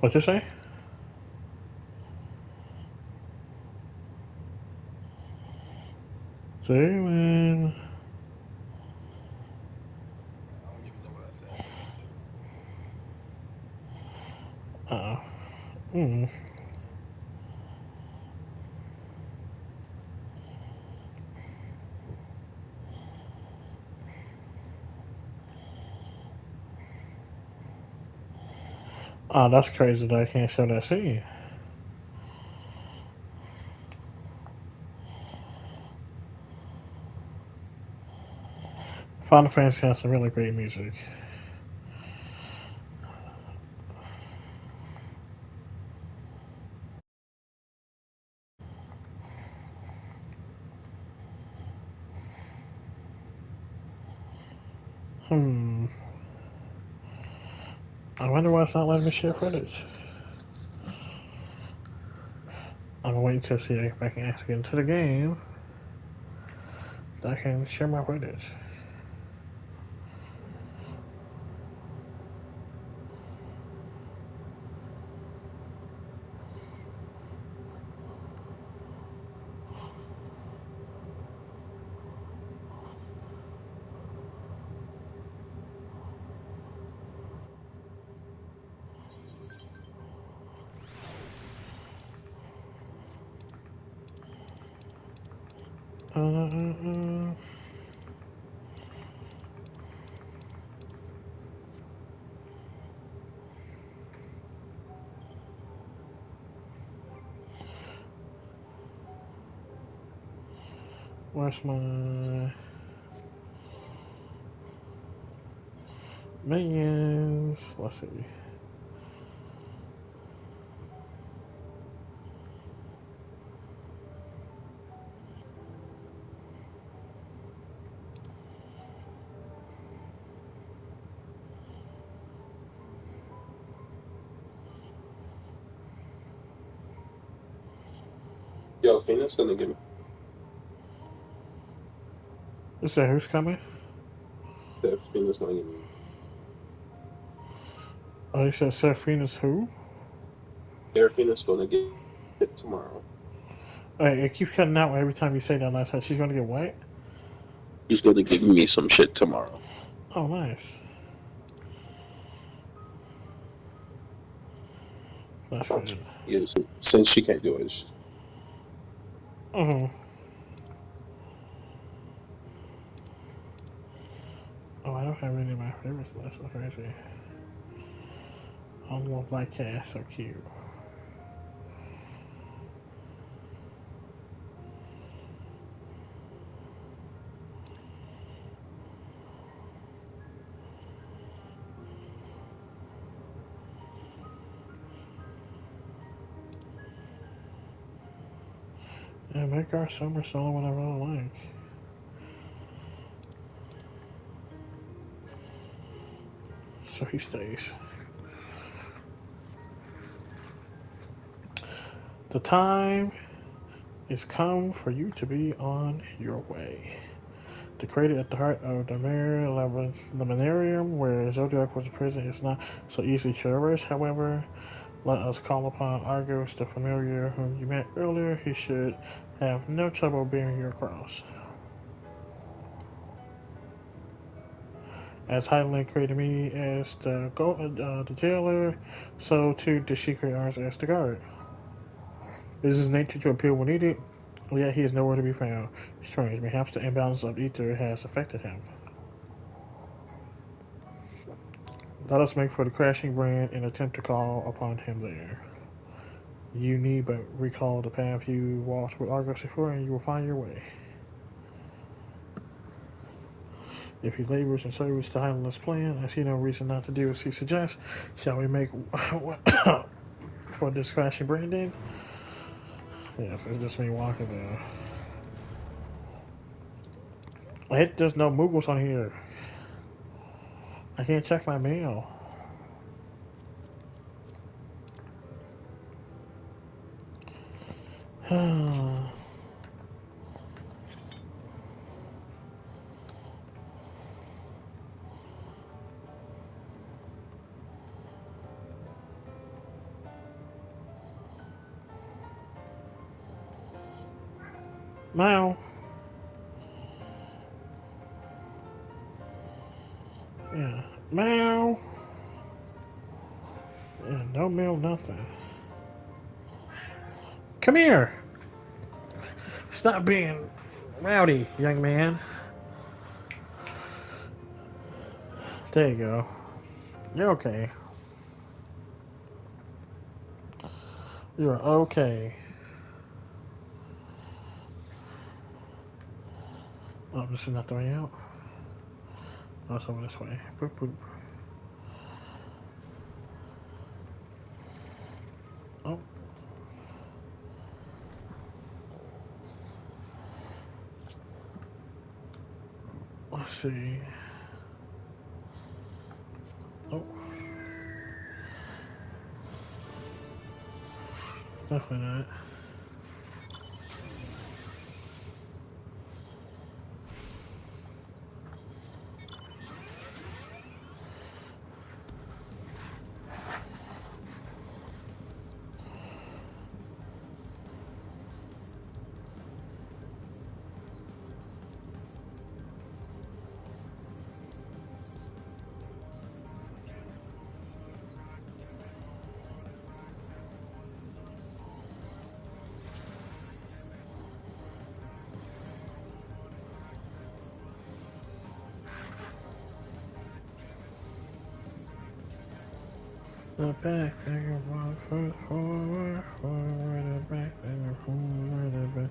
What you say? Jalen. I don't even know what I said. I said, Uh. Mm. Oh, that's crazy that I can't show that scene. Final Fantasy has some really great music. Hmm. I wonder why it's not letting me share footage. I'm waiting to see if I can actually get into the game. That I can share my footage. Uh. Where's my minions? Let's see. yo, Phoenix gonna give me You say who's coming? that. Phoenix gonna give me. Oh, you said Seraphina's who? Seraphina's gonna get it tomorrow. It keeps cutting out every time you say that last time. She's gonna get what? She's gonna give me some shit tomorrow. Oh, nice. That's good. Yeah, since she can't do it, Oh, oh, I don't have any of my favorites list. That's crazy. Oh, little black cat, so cute. And make our summer solo one I really like. So he stays. The time is come for you to be on your way. Decrated at the heart of the Luminarium, where Zodiac was a prison, is not so easily traversed. However, let us call upon Argos, the familiar whom you met earlier. He should have no trouble bearing your cross. As Highland created me as the jailer, so too did she create ours as the guard. It is his nature to appear when needed, yet he is nowhere to be found. Strange, perhaps the imbalance of ether has affected him. Let us make for the crashing brand and attempt to call upon him there. You need but recall the path you walked with Argos before, and you will find your way. If he labors in service to Highland's plan, I see no reason not to do as he suggests. Shall we make for this crashing brand then? Yes, it's just me walking there. There's no Moogles on here. I can't check my mail. Meow. Yeah. Meow. Yeah, no meow, nothing. Come here. Stop being rowdy, young man. There you go. You're okay. You're okay. Oh, this is not the way out. Oh, it's over this way. Boop, boop. Oh. Let's see. Oh. Definitely not. The back, and one foot forward, forward, and back, and forward, and back.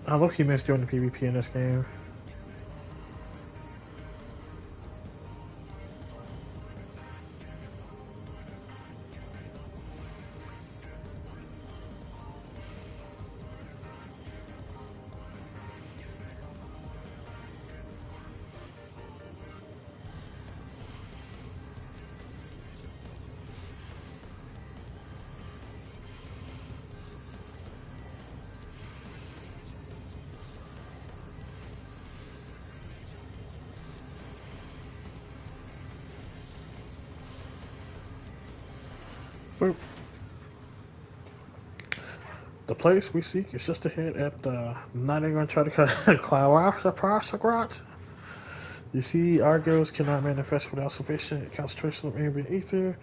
I look, he missed doing the PvP in this game. Boop. The place we seek is just ahead at the. Not even gonna try to climb the Prosagrat. You see, Argos cannot manifest without sufficient concentration of ambient ether.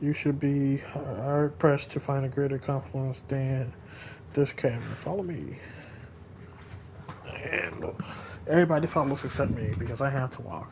You should be hard pressed to find a greater confluence than this cavern. Follow me. And everybody follows except me because I have to walk.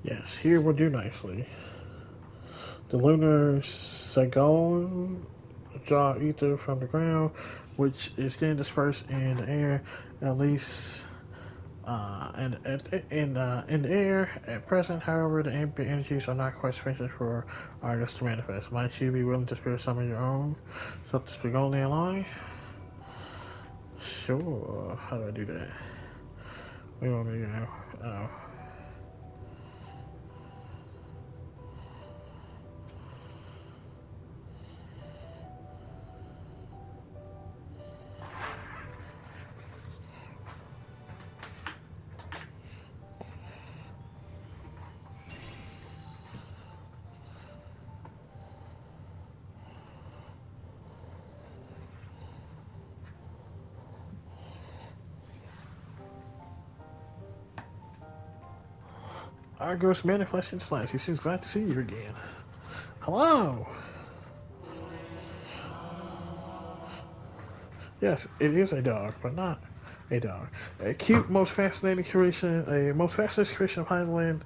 Yes, here will do nicely. The lunar Sagon draw ether from the ground, which is then dispersed in the air, at least in the air at present. However, the ambient energies are not quite sufficient for Argus to manifest. Might you be willing to spirit some of your own, so to speak, only in line? Sure. How do I do that? We want me to go. Oh. Argos manifests in flash. He seems glad to see you again. Hello! Yes, it is a dog, but not a dog. A cute, most fascinating creation, a most fascinating creation of Highland.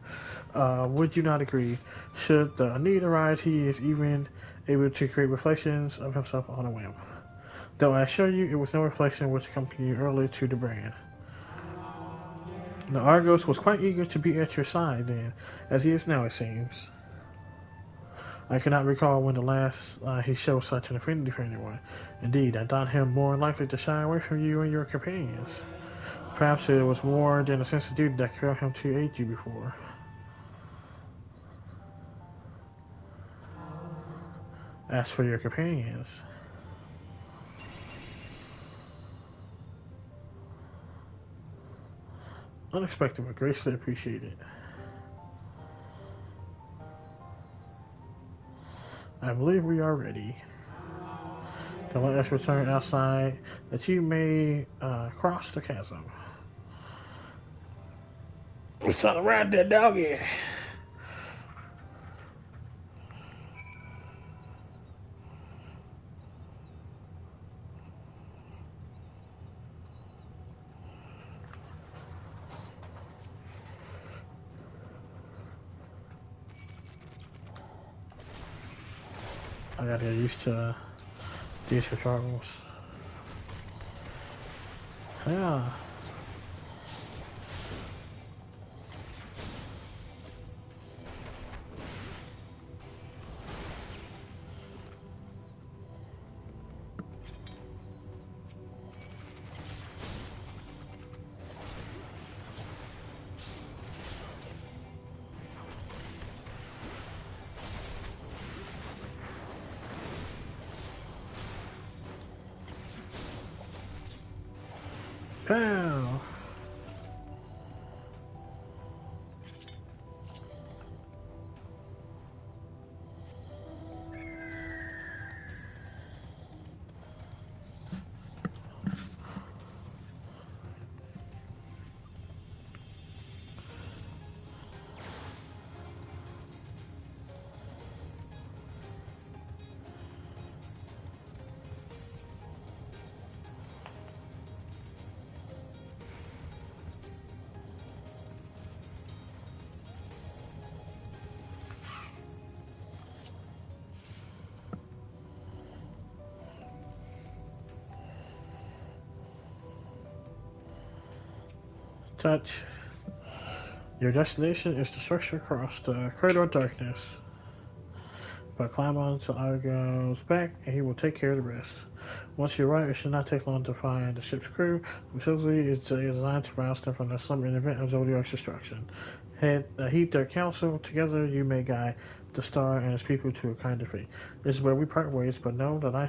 Would you not agree? Should the need arise, he is even able to create reflections of himself on a whim. Though I assure you, it was no reflection which accompanied you earlier to the brand. The Argos was quite eager to be at your side then, as he is now, it seems. I cannot recall when the last he showed such an affinity for anyone. Indeed, I thought him more likely to shy away from you and your companions. Perhaps it was more than a sense of duty that compelled him to aid you before. As for your companions, unexpected but greatly appreciated. I believe we are ready. To let us return outside, that you may cross the chasm. It's time to ride that doggy. I gotta get used to these controls. Yeah. Pow! Touch. Your destination is the structure across the corridor of darkness. But climb on to Argo's back, and he will take care of the rest. Once you arrive, it should not take long to find the ship's crew. Facility is designed to rouse them from the slumber in the event of Zodiac's destruction. Heed their counsel. Together, you may guide the star and its people to a kinder fate. This is where we part ways, but know that I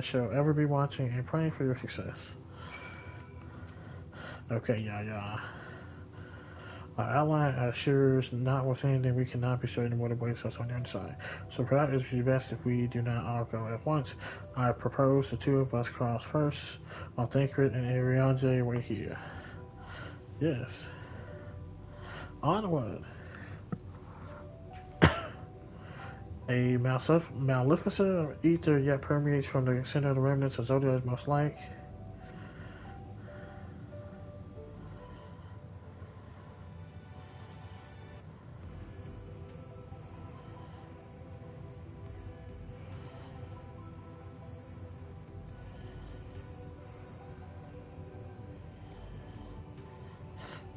shall ever be watching and praying for your success. Okay, yeah. Our ally assures notwithstanding we cannot be certain what awaits us on the other side. So perhaps it would be best if we do not all go at once. I propose the two of us cross first, while Thancred and Ariane wait here. Yes. Onward. A maleficent ether yet permeates from the center of the remnants of Zodiac most like.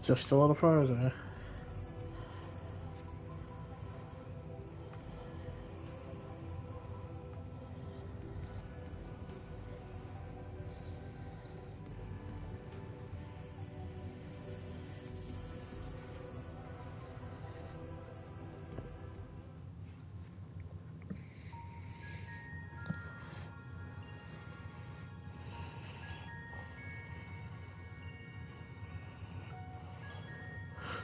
Just a little further.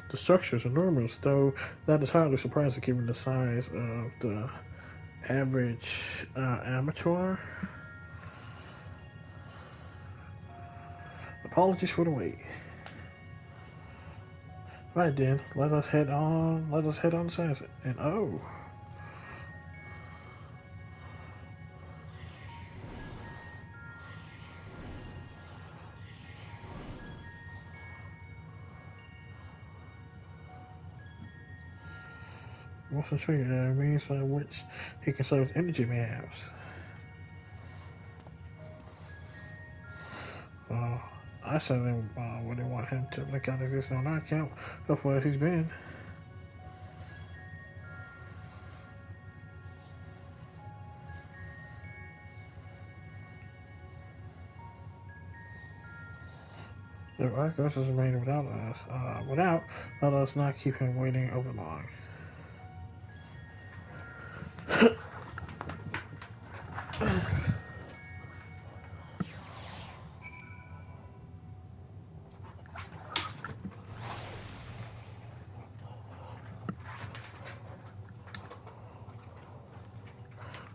The structure is enormous, though that is hardly surprising given the size of the average amateur. Apologies for the wait. Right then, let us head on. Let us head on south. And oh, what's the trigger? Means by which he conserves energy maps. I certainly wouldn't want him to look out exist on our account of where he's been. If our ghost is remaining without us, let us not keep him waiting over long.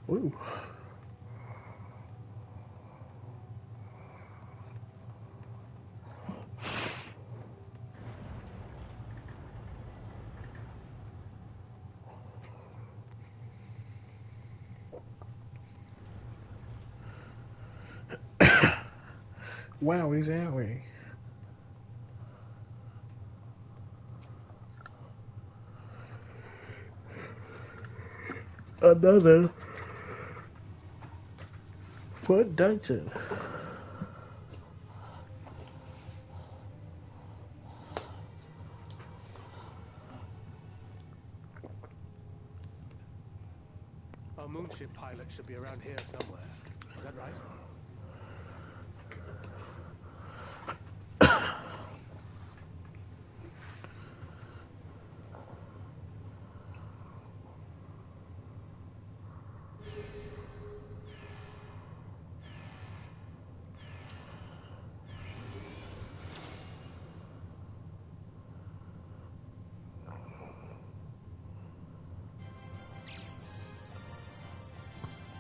Ooh. Wow, he's that way. Another foot dungeon. Our moonship pilot should be around here somewhere. Is that right?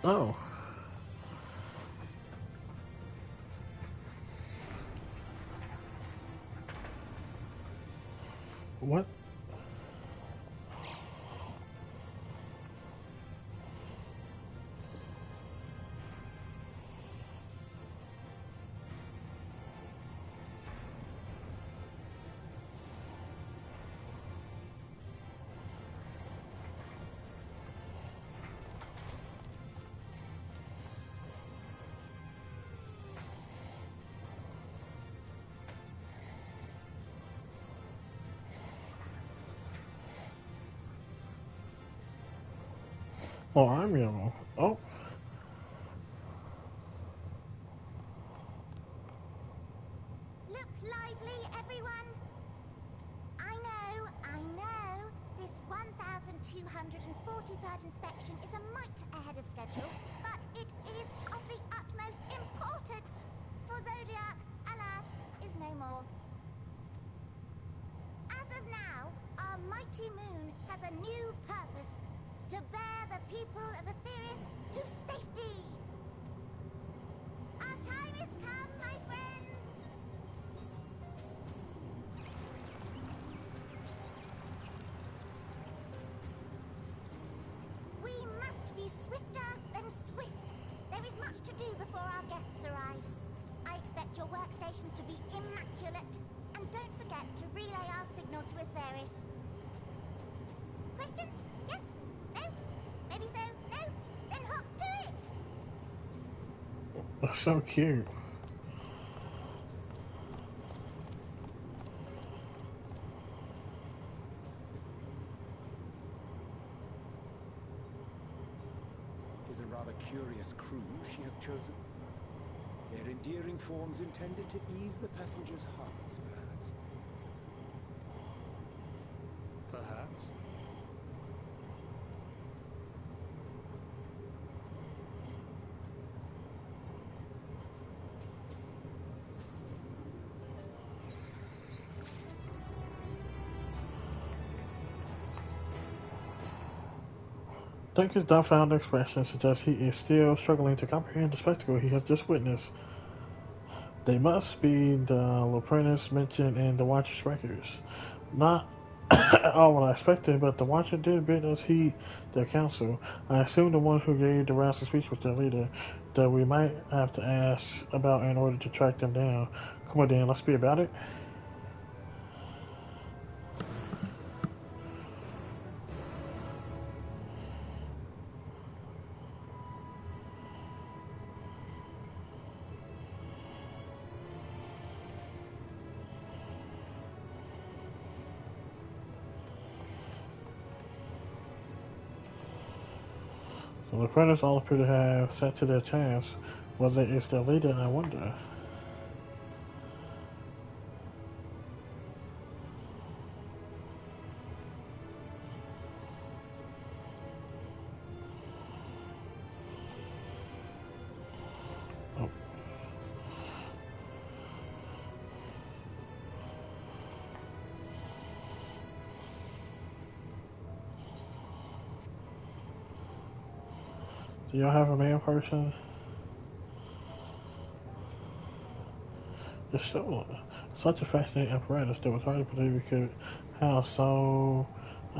Oh. What? Oh, I'm yellow. Oh. Look lively, everyone. I know. This 1,243rd inspection is a mite ahead of schedule, but it is of the utmost importance. For Zodiac, alas, is no more. As of now, our mighty moon has a new purpose: to bear the people of Etheris to safety. Our time has come, my friends. We must be swifter than swift. There is much to do before our guests arrive. I expect your workstations to be immaculate. And don't forget to relay our signal to Etheris. Questions? Yes? No? Maybe so? No? Then hop to it! That's so cute. is a rather curious crew she have chosen. Their endearing forms intended to ease the passengers' hearts, perhaps. Perhaps. I think his dumbfounded expression suggests he is still struggling to comprehend the spectacle he has just witnessed. They must be the Loprentice mentioned in the Watcher's records. Not all what I expected, but the Watcher did bid us heed their counsel. I assume the one who gave the rousing speech was their leader, that we might have to ask about in order to track them down. Come on then, let's be about it. So the apprentices all appear to have set to their chance. Was it is their leader, I wonder? Oh. Do y'all have a man person? It's so such a fascinating apparatus that was hard to believe it could house so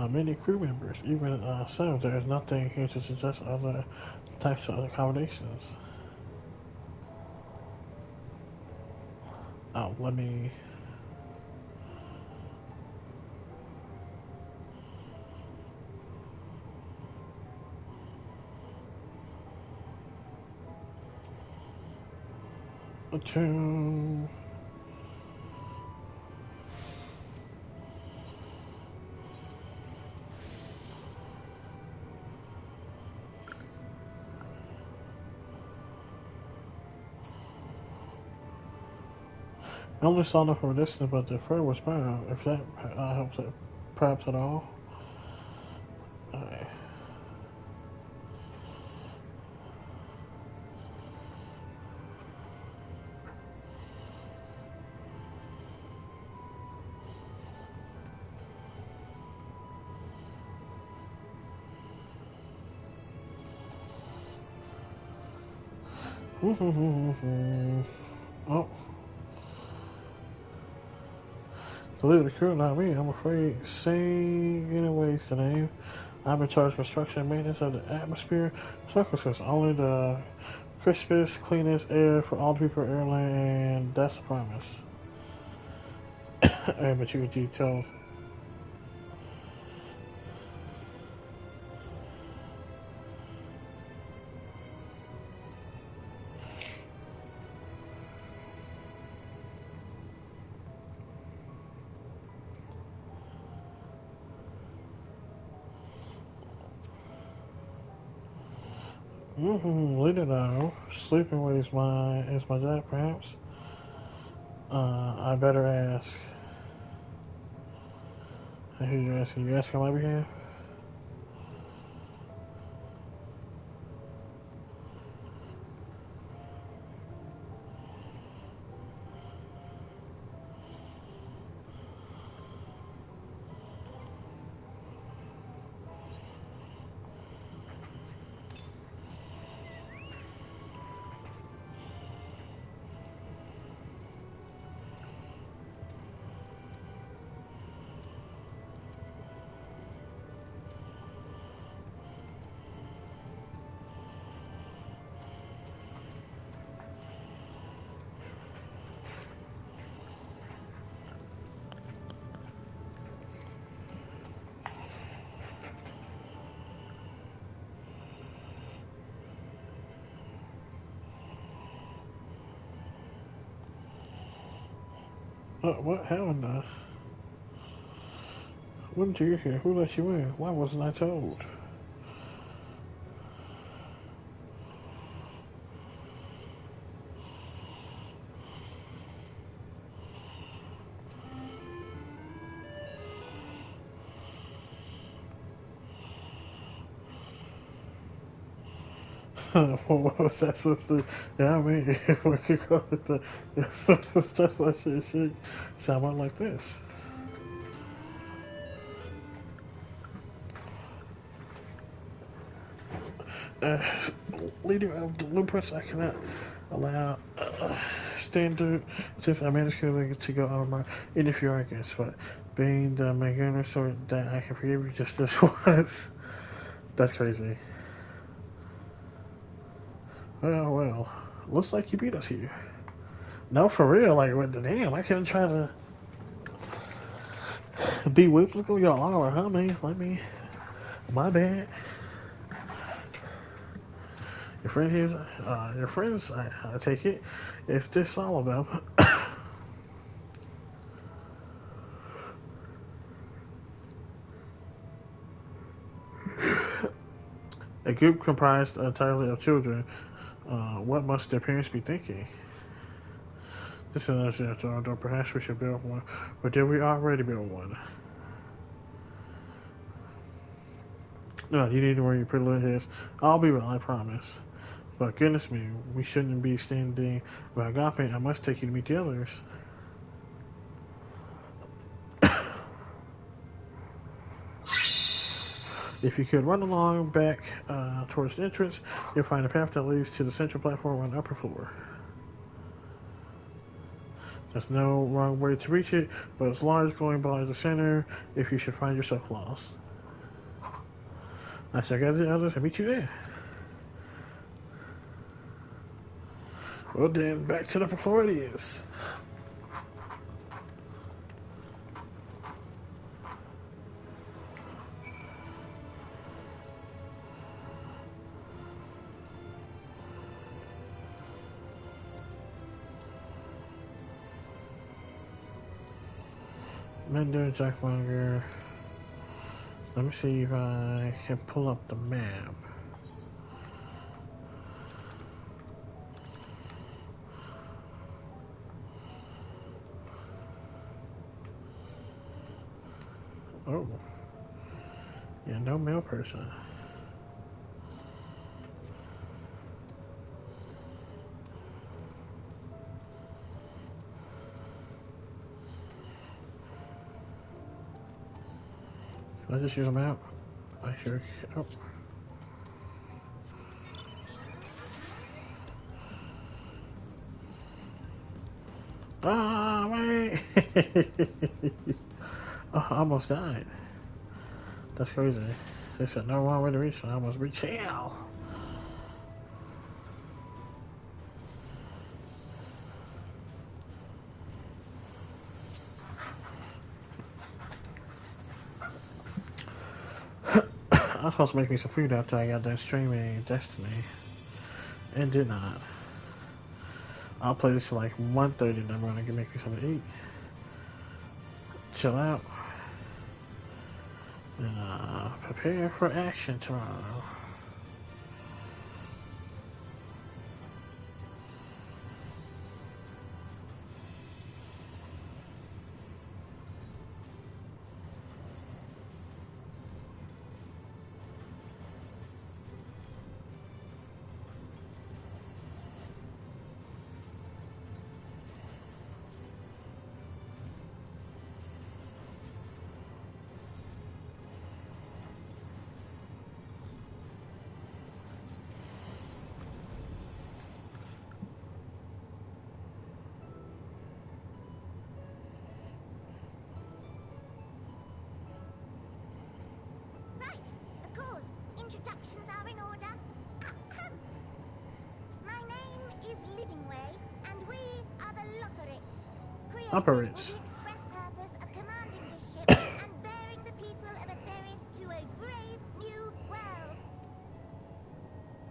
many crew members. Even so, there is nothing here to suggest other types of accommodations. Oh, let me. Attune. I only saw them from a distance, but the fur was brown. If that helps it, perhaps at all. Alright. Oh, the leader of the crew, not me. I'm afraid. Sing anyways the name. I'm in charge of construction and maintenance of the atmosphere. Circumstances only the crispest, cleanest air for all the people of Ireland, and that's a promise. Hey, but you can tell. Leader now. Sleeping away is my job, perhaps. I better ask. I hear you asking. You asking on my behalf? What? How in the? When did you get here? Who let you in? Why wasn't I told? What was that supposed to? Yeah, I mean, we could call it the. Just like shit sound about like this. Uh, Leader of the Blueprints, I cannot allow standard since I managed to go armor in a few arguments, but being the Maguna sword that I can forgive you just this once. That's crazy. Well, looks like you beat us here. No, for real, like, what the damn? I couldn't try to be whimsical, y'all are, huh, man? My bad. Your friend here, your friends, I take it, is this all of them? A group comprised entirely of children. What must their parents be thinking? This is another after door. Perhaps we should build one. Or did we already build one? No, you need to wear your pretty little heads. I'll be well, I promise. But goodness me, we shouldn't be standing by agape. I must take you to meet the others. If you could run along back towards the entrance, you'll find a path that leads to the central platform on the upper floor. There's no wrong way to reach it, but it's large, going by the center if you should find yourself lost. I shall gather the others and meet you there. Well then, back to the upper floor it is. Mender, Jackmonger. Let me see if I can pull up the map. Oh. Yeah, no male person. Can I just use a map? I sure can. Oh. Ah, wait! Oh, I almost died. That's crazy. They said no wrong way to reach, so I almost reached hell. I was supposed to make me some food after I got done streaming Destiny, and did not. I'll play this till like 1:30, and I'm gonna make me something to eat, chill out, and prepare for action tomorrow. Right, of course. Introductions are in order. Ahem. My name is Livingway, and we are the Lockerites, created for Operates. the express purpose of commanding this ship and bearing the people of Etheris to a brave new world.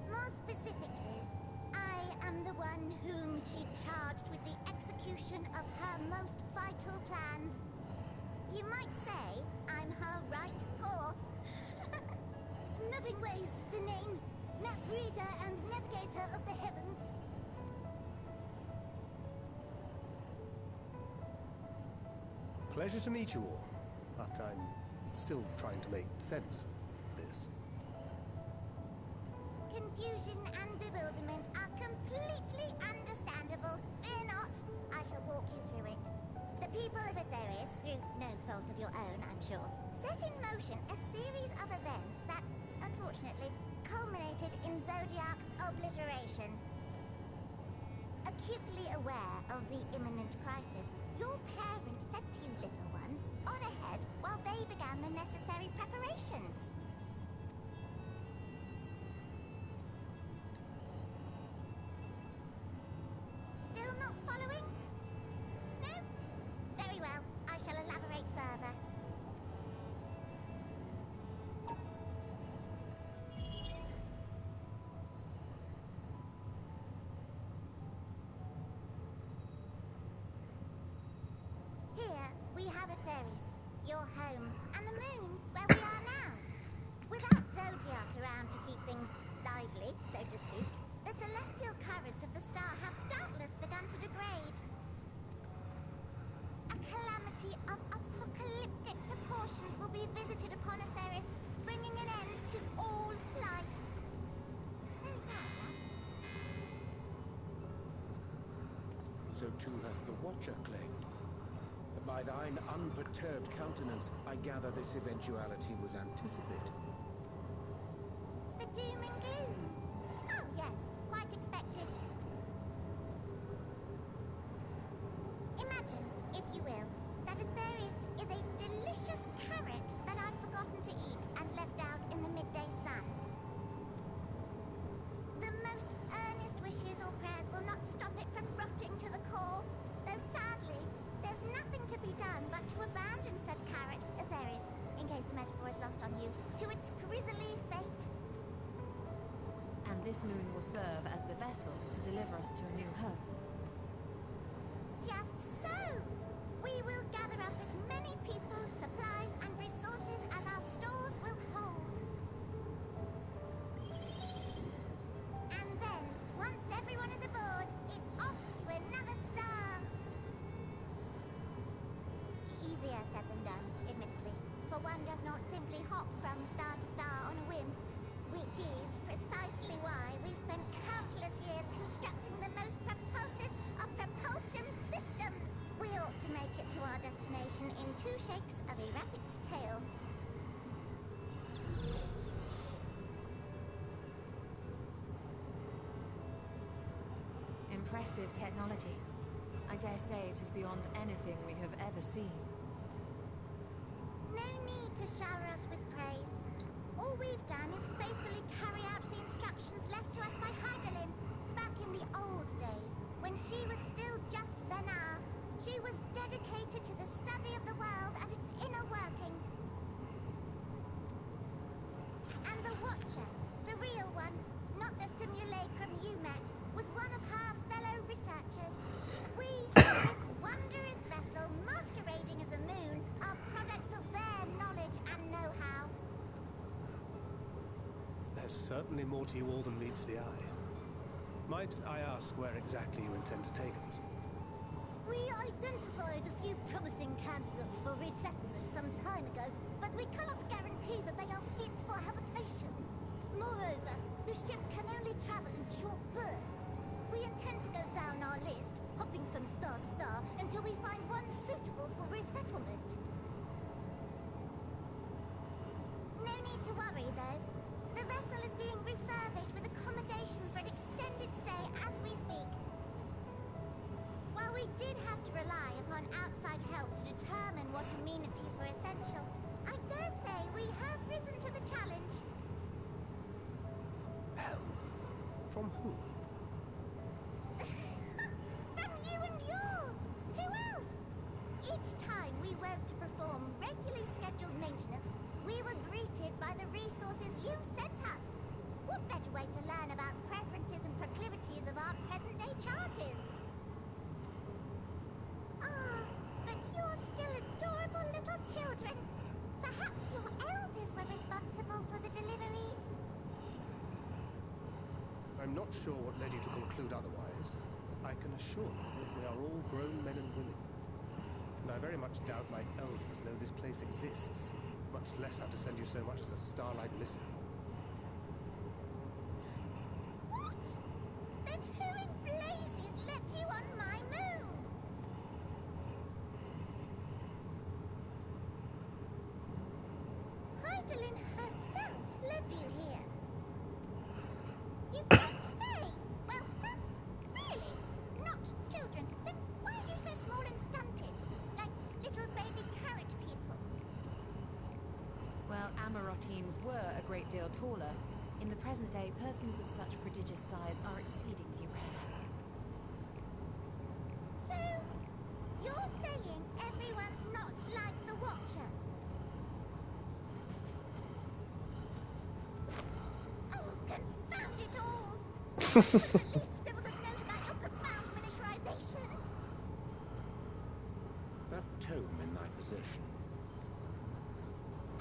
More specifically, I am the one whom she charged with the execution of her most vital plans. You might say I'm her right paw. Livingway's the name, map reader and navigator of the heavens. Pleasure to meet you all, but I'm still trying to make sense of this. confusion and bewilderment are completely understandable. Fear not, I shall walk you through it. The people of Aetherius, through no fault of your own, I'm sure, set in motion a series of events that, unfortunately, culminated in Zodiac's obliteration. Acutely aware of the imminent crisis, your parents sent you little ones on ahead while they began the necessary preparations. Still not following? No? Very well, I shall elaborate further. Here we have Aetherius, your home, and the moon, where we are now. Without Zodiac around to keep things lively, so to speak, the celestial currents of the star have doubtless begun to degrade. A calamity of apocalyptic proportions will be visited upon Aetherius, bringing an end to all life. There is that, lad. So too hath the Watcher claimed. By thine unperturbed countenance, I gather this eventuality was anticipated. The doom and gloom. Oh yes, quite expected. Imagine, if you will, that Aetherius is a delicious carrot that I've forgotten to eat and left out in the midday sun. The most earnest wishes or prayers will not stop it from rotting to the core. So sadly, there's nothing to be done but to abandon said carrot, Aetherius, in case the metaphor is lost on you, to its grisly fate. And this moon will serve as the vessel to deliver us to a new home. Just so! We will gather up as many people, supplies, and resources as our stores will hold. And then, once everyone is aboard, it's off to another star. Easier said than done, admittedly, for one does not simply hop from star to star on a whim, which is precisely why we've spent countless years constructing the most propulsive of propulsion systems. We ought to make it to our destination in 2 shakes of a rabbit's tail. Impressive technology. I dare say it is beyond anything we have ever seen. No need to shower us with praise. All we've done is faithfully carry out the instructions left to us by Heidelin back in the old days, when she was still just Venar. She was dedicated to the study of the world and its inner workings. And the Watcher, the real one, not the simulacrum you met, was one of her fellow researchers. We, this wondrous vessel masquerading as a moon, are products of their knowledge and know-how. There's certainly more to you all than meets the eye. Might I ask where exactly you intend to take us? We identified a few promising candidates for resettlement some time ago, but we cannot guarantee that they are fit for habitation. Moreover, the ship can only travel in short bursts. We intend to go down our list, hopping from star to star, until we find one suitable for resettlement. No need to worry, though. The vessel is being refurbished with accommodation for an extended stay as we speak. While we did have to rely upon outside help to determine what amenities were essential, I dare say we have risen to the challenge. Help? From whom? From you and yours! Who else? Each time we woke to perform regularly scheduled maintenance, we were greeted by the resources you sent us. What better way to learn about preferences and proclivities of our present-day charges? Ah, but you're still adorable little children. Perhaps your elders were responsible for the deliveries. I'm not sure what led you to conclude otherwise. I can assure you that we are all grown men and women. And I very much doubt my elders know this place exists, much less how to send you so much as a starlight missive. Amarotims were a great deal taller, in the present day, persons of such prodigious size are exceedingly rare. So, you're saying everyone's not like the Watcher? Oh, confound it all! Someone could have at least scribbled a note about your profound miniaturization. That tome in thy possession.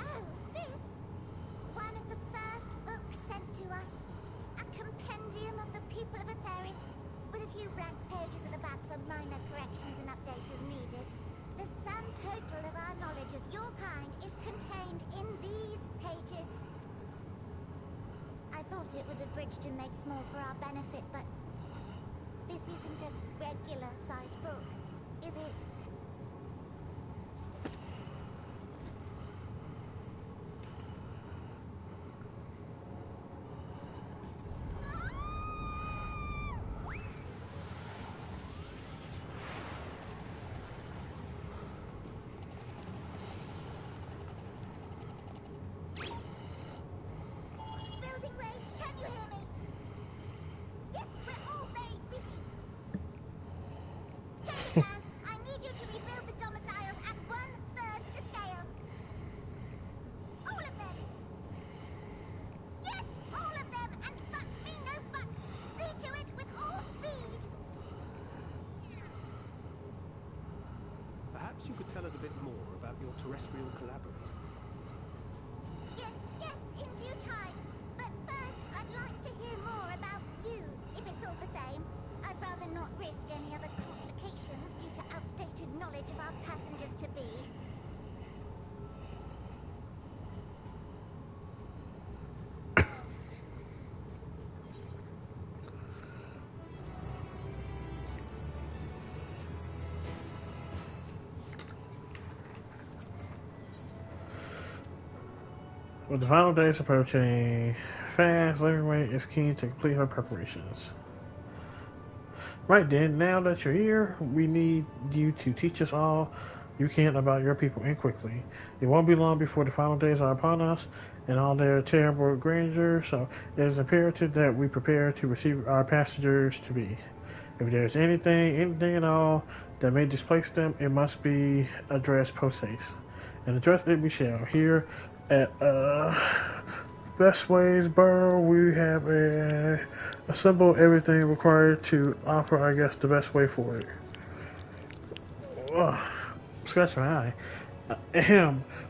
Oh, this? One of the first books sent to us. A compendium of the people of Atheris, with a few blank pages at the back for minor corrections and updates as needed. The sum total of our knowledge of your kind is contained in these pages. I thought it was abridged and made small for our benefit, but this isn't a regular-sized book, is it? Building Way, can you hear me? Yes, we're all very busy. Change of plans. I need you to rebuild the domiciles at 1/3 the scale. All of them. Yes, all of them, and but me no buts. See to it with all speed. Perhaps you could tell us a bit more about your terrestrial collaborators. Yes, yes, in due time. But first, I'd like to hear more about you, if it's all the same. I'd rather not risk any other complications due to outdated knowledge of our passengers-to-be. With the final days approaching fast, Livingway is keen to complete her preparations. Right then, now that you're here, we need you to teach us all you can about your people and quickly. It won't be long before the final days are upon us and all their terrible grandeur, so it is imperative that we prepare to receive our passengers to be. If there's anything at all that may displace them, it must be addressed post-haste. And address it we shall. Here at Best Ways Borough, we have assembled everything required to offer our guests the best way forward. Scratch my eye.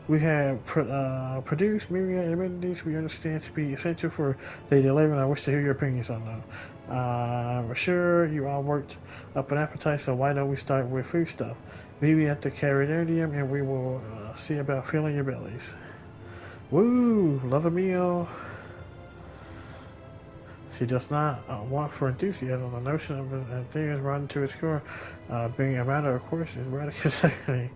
We have produced myriad amenities we understand to be essential for daily living. I wish to hear your opinions on them. I'm sure you all worked up an appetite, so why don't we start with food stuff? Meet me at the Carinarium and we will see about filling your bellies. Woo! Love a meal. She does not want for enthusiasm. The notion of things running to its core being a matter of course is rather concerning.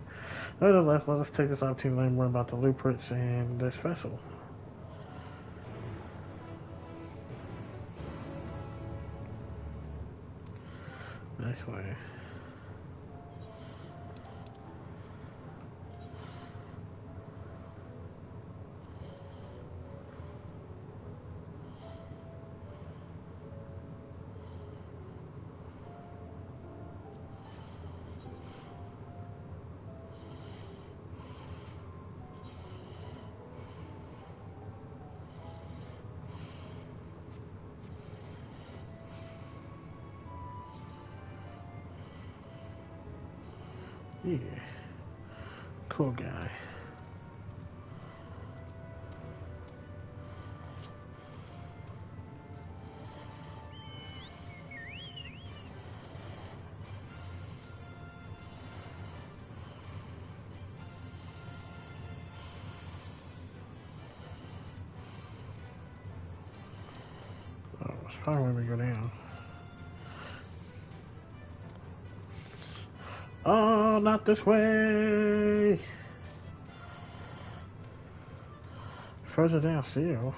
Nevertheless, let us take this opportunity to learn more about the blueprints in this vessel. Actually, yeah, cool guy. Oh, it's probably when we go down. Oh, not this way! Further down, seal.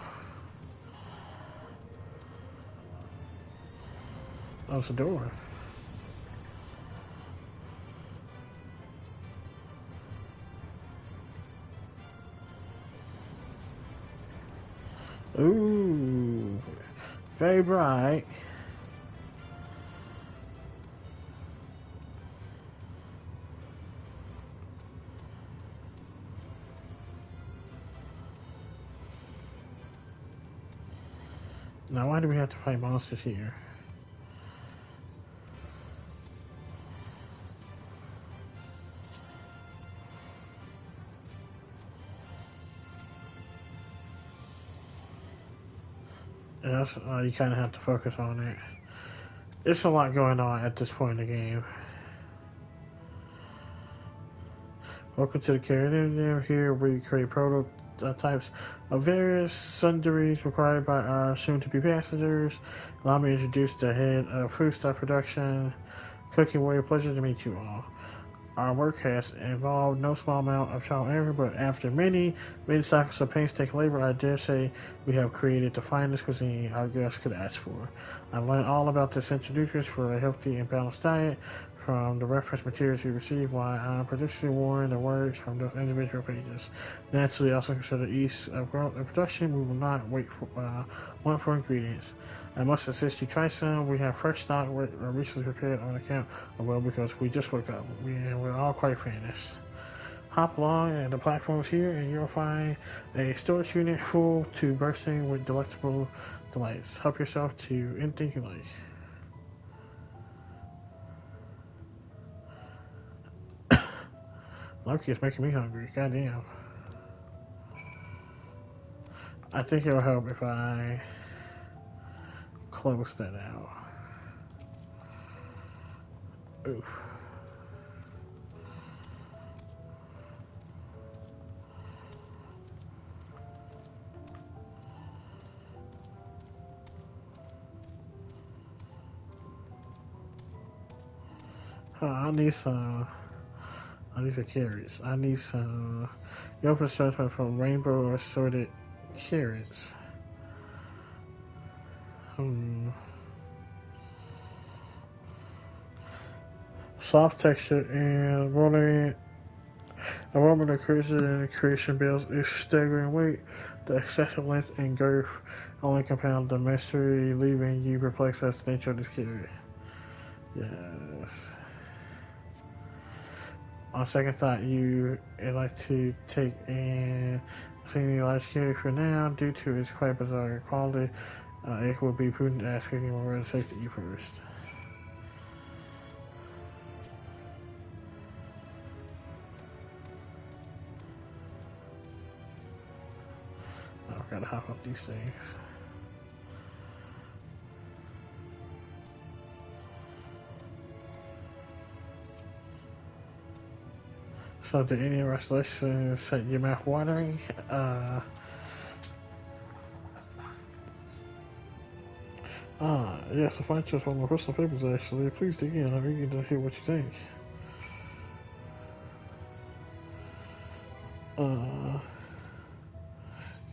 Oh, it's a door. Ooh, very bright. Now, why do we have to fight monsters here? Yes, you kind of have to focus on it. It's a lot going on at this point in the game. Welcome to the carrier. Here we create prototypes of various sundries required by our soon-to-be passengers. Allow me to introduce the head of foodstuff production, Cooking Warrior. Pleasure to meet you all. Our work has involved no small amount of trial and error, but after many cycles of painstaking labor, I dare say we have created the finest cuisine our guests could ask for. I've learned all about the essential nutrients for a healthy and balanced diet from the reference materials we receive, while I'm particularly warning the words from those individual pages. Naturally, also consider ease of growth and production. We will not want for ingredients. I must insist you try some. We have fresh stock recently prepared on account of, well, because we just woke up. We're all quite famous. Hop along and the platform's here, and you'll find a storage unit full to bursting with delectable delights. Help yourself to anything you like. Loki is making me hungry. Goddamn. I think it'll help if I close that out. Oof. I need some carrots. I need some. You open assortment from rainbow assorted carrots. Soft texture and rolling aroma that occurs in creation bills is staggering weight. The excessive length and girth only compound the mystery, leaving you perplexed as to the nature of this carrot. Yes. On second thought, you would like to take in a large carrot for now. Due to its quite bizarre quality, it would be prudent to ask anyone where to safety you first. I've got to hop up these things. So, did any of our lessons set your mouth watering? Yes, a fine choice one of my personal favorites, actually. Please dig in. I'm eager to hear what you think.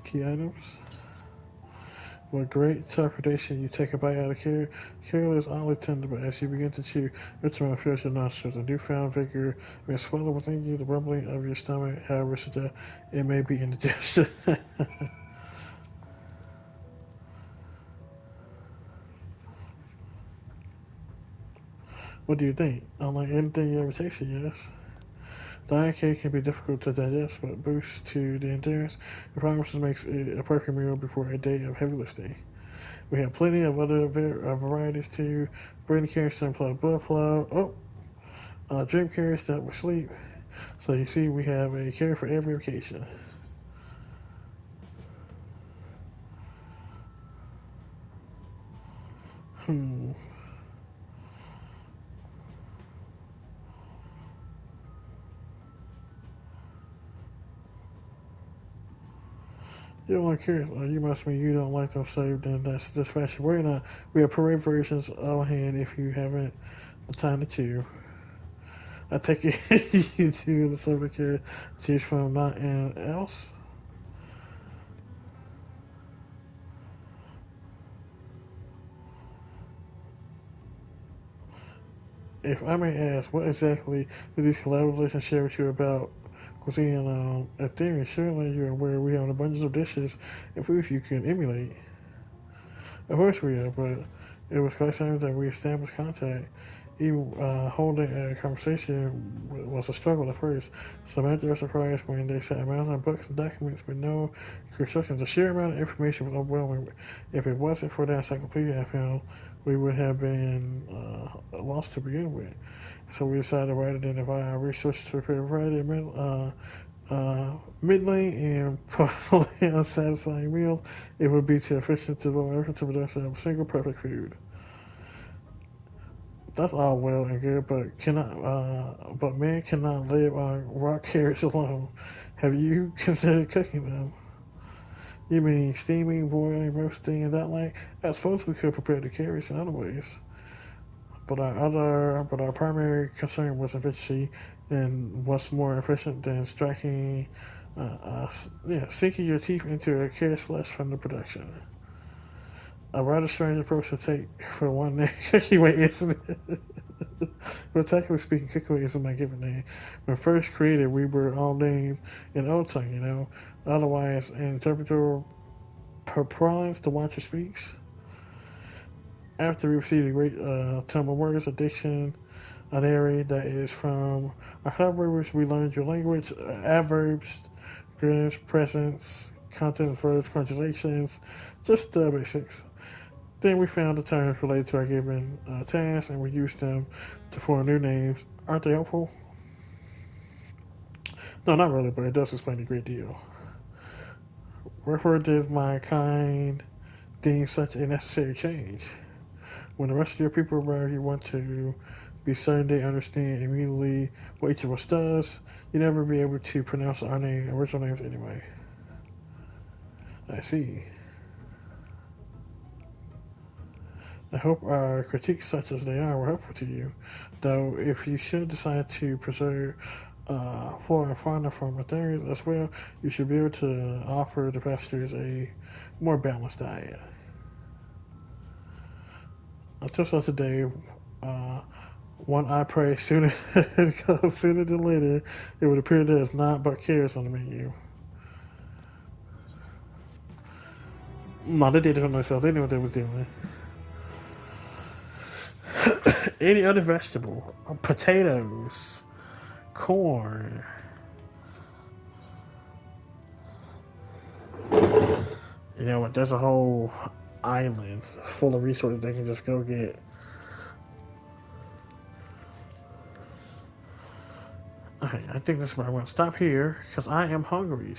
Key items. With great interpretation, you take a bite out of carrot. Carrot is oddly tender, but as you begin to chew, its around fills your nostrils. A newfound vigor may swell within you, the rumbling of your stomach, however suggest it may be indigestion. What do you think? Unlike anything you ever tasted, yes? Diet cake can be difficult to digest, but boosts to the endurance. The promises makes it a perfect meal before a day of heavy lifting. We have plenty of other varieties too. Brain carrots to imply blood flow. Dream carrots that will sleep. So you see, we have a carrot for every occasion. You don't like carrots? You must mean you don't like them saved, then that's this fashion. We're not. We have parade versions on hand if you haven't the time to chew. I take it you do the silver carrot choose from nothing else. If I may ask, what exactly do these collaborations share with you about cuisine. In theory, surely you're aware we have an abundance of dishes and foods you can emulate. Of course we are, but it was quite something that we established contact. Even holding a conversation was a struggle at first. Samantha was surprised when they sat around on books and documents with no instructions. The sheer amount of information was overwhelming. If it wasn't for that encyclopedia I found, we would have been lost to begin with. So we decided rather than divide our resources to prepare a variety of middling and probably unsatisfying meals, it would be too efficient to devote everything to production of a single perfect food. That's all well and good, but man cannot live on raw carrots alone. Have you considered cooking them? You mean steaming, boiling, roasting, and that like? I suppose we could prepare the carrots in other ways. But our primary concern was efficiency, and what's more efficient than sinking your teeth into a carrot's flesh from the production. A rather strange approach to take for one name. Cookie isn't it? But technically speaking, Cookie isn't my given name. When first created, we were all named in Old Tongue, Otherwise, in interpreter parlance, the Watcher speaks. After we received a great tome of words, addiction, an area that is from our collaborators, we learned your language, adverbs, grins, presents, contents, verbs, conjugations, just the basics. Then we found the terms related to our given task, and we used them to form new names. Aren't they helpful? No, not really, but it does explain a great deal. Wherefore did my kind deem such a necessary change? When the rest of your people around you want to be certain they understand immediately what each of us does, you never be able to pronounce our original names anyway. I see. I hope our critiques, such as they are, were helpful to you. Though, if you should decide to preserve flora and fauna from theories as well, you should be able to offer the passengers a more balanced diet. Just like today, one I pray sooner than later, it would appear there's not but carrots on the menu. No, they did it for themselves. They knew what they was doing. Any other vegetable, potatoes, corn. You know what? There's a whole island full of resources they can just go get. Okay, I think this is where I'm going to stop here because I am hungry.